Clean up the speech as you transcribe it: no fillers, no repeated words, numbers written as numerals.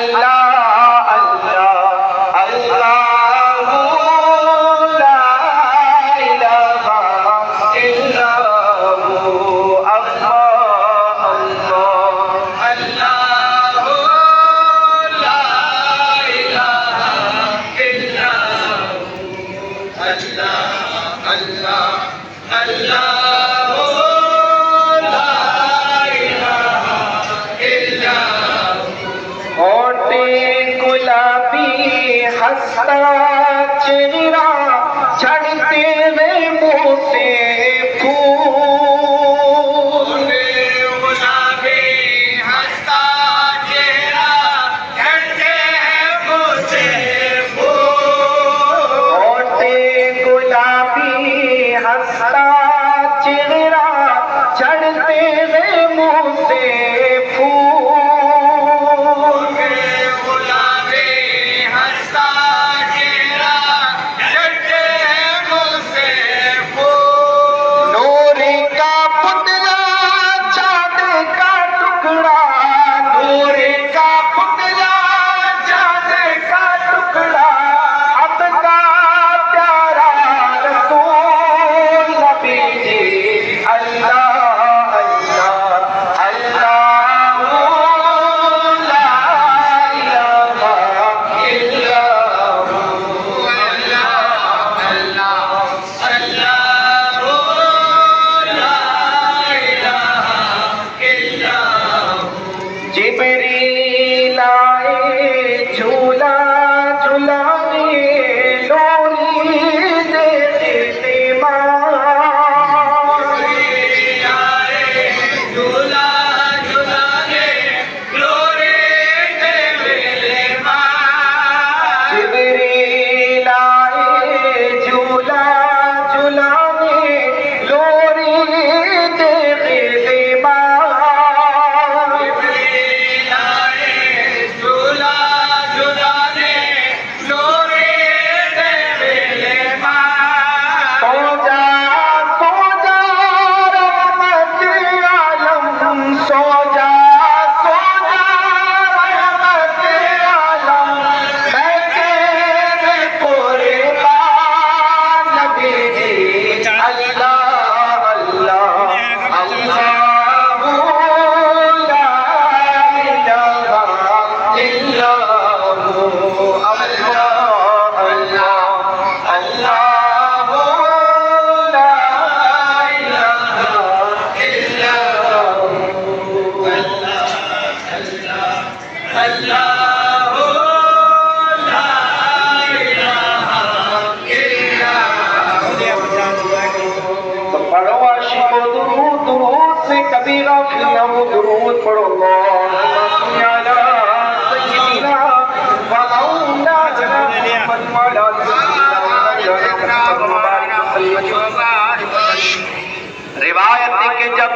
अल्लाह अल्लाह अल्लाह ला इलाहा इल्लल्लाह अल्लाह अल्लाह अल्लाह ला इलाहा इल्लल्लाह अल्लाह अल्लाह अल्लाह गुलाबी हंसता चेहरा झड़ते हुए मुंह से फूल गुलाबी हंसता चेहरा झड़ते हैं मुंह से फूल गुलाबी हंसता चेहरा झड़ते हुए मुंह से फूल जिब्रील आए झूला झूलाने लोरी देते माँ जिब्रील आए झूला झूलाने लोरी देते माँ जिब्रील आए झूला झूलाने लोरी देते माँ कभी गाफिला वो दुरूद पढ़ो अल्लाहुम्मा सय्यिदिना व मौलाना मुहम्मद रिवायत है कि जब